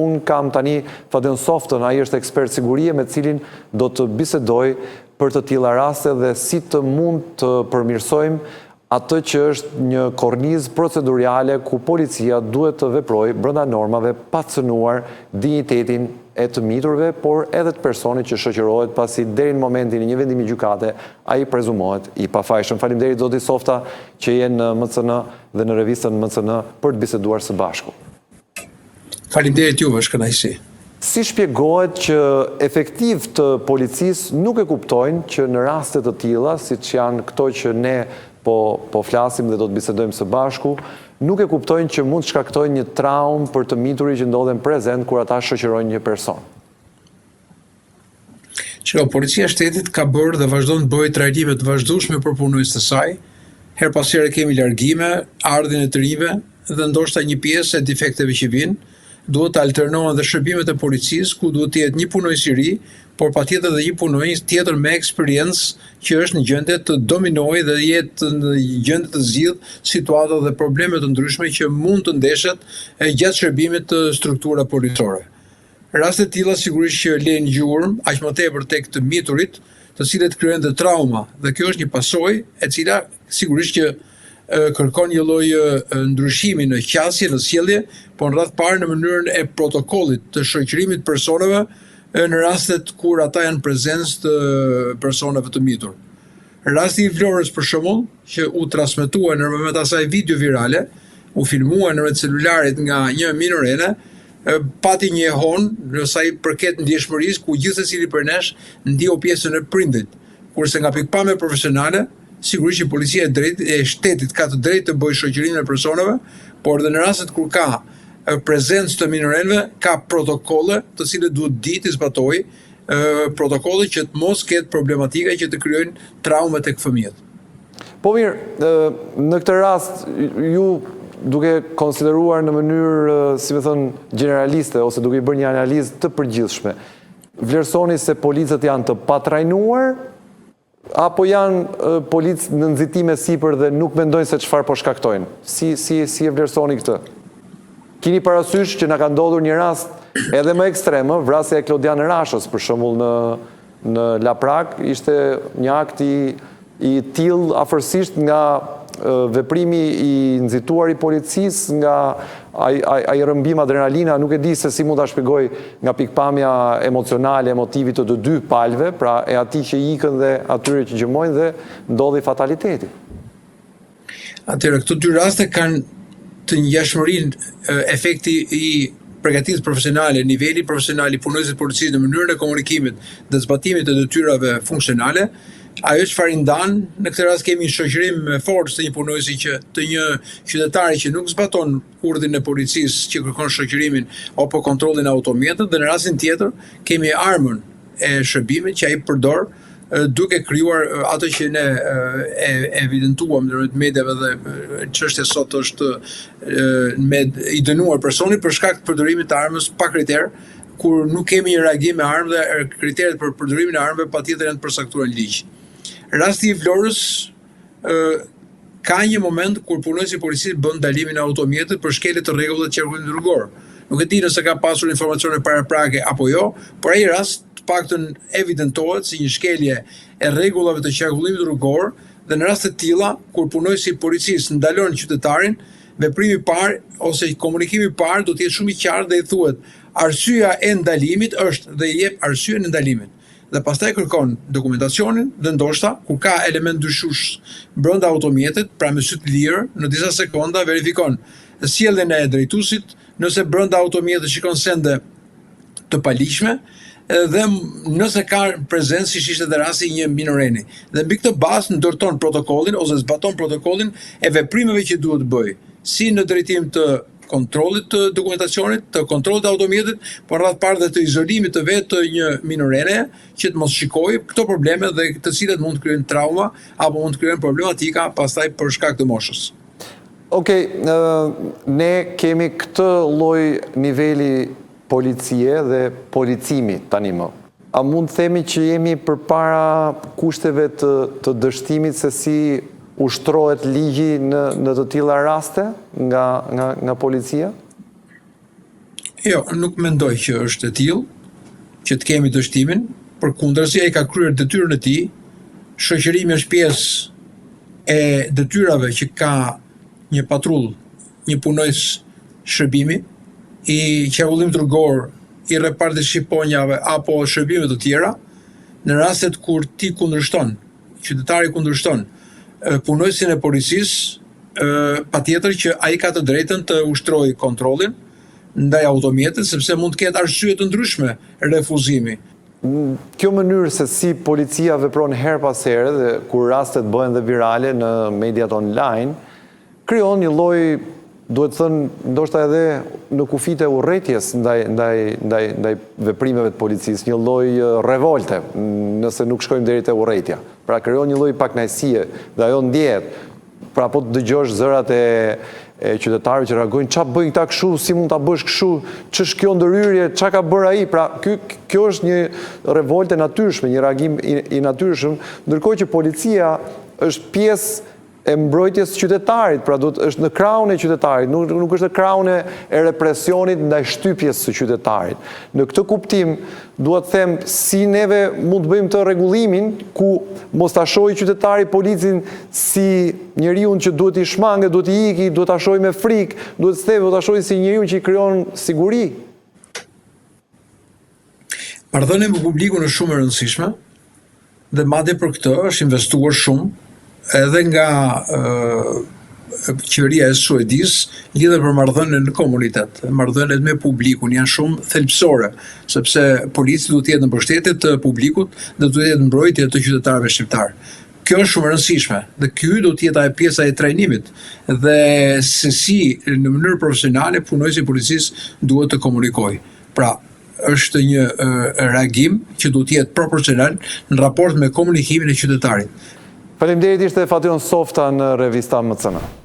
unë kam tani Faden Softën, ai është ekspert sigurie me cilin do të bisedoj për të tilla raste dhe si të mund të përmirësojmë atë që është një kornizë procedurale ku policia duhet të veprojë brenda normave pa cënuar dinjitetin e të miturve, por edhe të personit që shoqërohet, pasi deri në momentin e një vendimi gjykate ai prezumohet i pafajshëm. Faleminderit zoti Softa që je në MCN dhe në revistën MCN për të biseduar së bashku. Faleminderit juve, është kënaqësi. Si shpjegohet që efektiv të policisë nuk e kuptojnë që në raste të tilla, siç janë këto që ne po flasim dhe do të bisedojmë së bashku, nuk e kuptojnë që mund të shkaktojnë një traumë për të miturit që ndodhen prezent kur ata shoqërojnë një person? Policia e shtetit ka bërë dhe vazhdon të bëjë trajtime të vazhdueshme për punonjësit e saj. Her pas here kemi largime, ardhin e të rinjve dhe ndoshta një pjesë e defekteve që vijnë. Duhet të alternohen dhe shërbimet e policisë, ku duhet të jetë një punonjës i ri, por patjetër dhe një punonjës tjetër me eksperiencë që është në gjendje të dominojë dhe jetë në gjendje të zgjidhë situata dhe probleme të ndryshme që mund të ndeshet gjatë shërbimit të struktura policore. Raste të tilla sigurisht që lejnë gjurmë, aq më tepër tek të miturit, të cilët krijojnë dhe trauma, dhe kjo është një pasojë e cila sigurisht që kërkon një lloj ndryshimi në qasje, në sjellje, por në radh parë në mënyrën e protokollit të shoqërimit personave në rastet kur ata janë prezencë të personave të mitur. Rasti i Vlorës për shembull, që u transmetua në moment asaj video virale, u filmua në celularit nga një minorene, pati një ehon në sa i përket ndjeshmërisë ku gjithsecili për nesh ndjeu pjesën e prindit, kurse nga pikpamja profesionale sigurisht që policia e shtetit ka të drejtë të bëjë shoqërimin e personave, por dhe në rastet kur ka prezencë të minorenëve, ka protokolle të cilët duhet ditë të zbatojë, protokolle që të mos ketë problematika që të krijojnë traume tek fëmijët. Po mirë, në këtë rast ju duke konsideruar në mënyrë, si më thënë, generaliste ose duke i bërë një analizë të përgjithshme, vlerësoni se policët janë të patrajnuar apo janë policë në nxitime sipër dhe nuk mendojnë se çfarë po shkaktojnë? Si e vlerësoni këtë? Keni parasysh që na ka ndodhur një rast edhe më ekstrem, vrasja e Klodian Rashës, për shembull në Laprak, ishte një akt i tillë afërsisht nga veprimi i nxituar i policisë, nga ai rrëmbim adrenalina, nuk e di se si mund ta shpjegoj nga pikpamja emocionale, emotivit të dy palëve, pra e atij që ikën dhe atyre që gjëmojnë dhe ndodhi fataliteti. Atëherë, këto dy raste kanë të ngjashmërinë efekti i përgatitjes profesionale, niveli profesional i punonjësit të policisë në mënyrën e komunikimit dhe zbatimit të detyrave funksionale. Ajo çfarë i ndan, në këtë rast kemi një shoqërim me forcë të një punonjësi të një qytetari që nuk zbaton urdhrin e policisë që kërkon shoqërimin apo kontrollin e automjetit, dhe në rastin tjetër kemi armën e shërbimit që ai përdor duke krijuar ato që ne evidentuam në mediave dhe çështja sot është i dënuar personi për shkak të përdorimit të armës pa kriter, kur nuk kemi një reagim me armë dhe kriteret për përdorimin e armëve patjetër janë përcaktuar në ligj. Rasti i Vlorës ka një moment kur punonjësi i policisë bën ndalimin e automjetit për shkelje të rregullave të qarkullimit rrugor. Nuk e di nëse ka pasur informacione paraprake apo jo, por ai rast paktën evidentohet si një shkelje e rregullave të qarkullimit rrugor, dhe në raste të tilla kur punonjësi i policisë ndalon qytetarin, veprimi i parë ose komunikimi i parë do të jetë shumë i qartë dhe i thuhet arsyeja e ndalimit është dhe i jep arsyeën e ndalimit. Dhe pastaj kërkon dokumentacionin dhe ndoshta kur ka element dyshues brenda automjetit, pra me sy të lirë, në disa sekonda verifikon sjelljen e drejtuesit, nëse brenda automjetit shikon sende të paligjshme, dhe nëse ka prezencë, siç ishte dhe rasti i një minoreni. Dhe mbi këtë bazë ndërton protokollin ose zbaton protokollin e veprimeve që duhet të bëjë, si në drejtim të kontrollit të dokumentacionit, të kontrollit të automjetit, por rreth parë dhe të izolimit të vetë të një minorene që të mos shikojë këto probleme dhe të cilat mund të krijojnë trauma apo mund të krijojnë problematika pastaj për shkak të moshës. Okej, ne kemi këtë lloj niveli policie dhe policimi tani më. A mund të themi që jemi përpara kushteve të dështimit se si ushtrohet ligji në të tilla raste nga policia? Jo, nuk mendoj që është e tillë që të kemi dështimin, përkundërzi ai ka kryer detyrën e tij. Shoqërimi është pjesë e detyrave që ka një patrull, një punojës shërbimi, i qarkullim rrugor, i repartit shqiponjave apo shërbime të tjera, në rastet kur ti kundërshton, qytetari kundërshton punojësin e policisë, patjetër që ai ka të drejtën të ushtrojë kontrollin ndaj automjetit, sepse mund të ketë arsye të ndryshme refuzimi. Kjo mënyrë se si policia vepron her pas here dhe kur rastet bëhen dhe virale në mediat online, krijon një lloj, duhet thënë, ndoshta edhe në kufite urrëties ndaj veprimeve të policisë, një lloj revolte, nëse nuk shkojmë deri te urrëtia. Pra krijon një lloj pakënaqësie dhe ajo ndjehet. Pra po të dëgjosh zërat e qytetarëve që reagojnë, ç'a bëjnë këta kështu, si mund ta bësh kështu, ç'është kjo ndërhyrje, ç'a ka bërë ai? Pra kjo është një revolte natyrshme, një reagim i natyrshëm, ndërkohë që policia është pjesë e mbrojtjes qytetarit, pra është në krahun e qytetarit, nuk është në krahun e represionit ndaj shtypjes së qytetarit. Në këtë kuptim, duhet të them si neve mund të bëjmë të rregullimin ku mos ta shohë qytetari policin si njeriu që duhet i shmangë, duhet i iki, duhet ta shohë me frikë, duhet ta shohë si njeriu që i krijon siguri. Marrëdhënia me publikun është shumë e rëndësishme dhe madje për këtë është investuar shumë edhe nga qeveria e Suedis lidhe për marrëdhënien në komunitet. Marrëdhëniet me publikun janë shumë thelbësore, sepse policia duhet të jetë në mbështetje të publikut dhe duhet të jetë në mbrojtje të qytetarëve shqiptar. Kjo është shumë e rëndësishme dhe ky do të jetë ajo pjesa e trajnimit dhe se si në mënyrë profesionale punojësi i policisë duhet të komunikojë. Pra, është një reagim që duhet të jetë proporcional në raport me komunikimin e qytetarit. Faleminderit, ishte Fation Softa në revista MCN.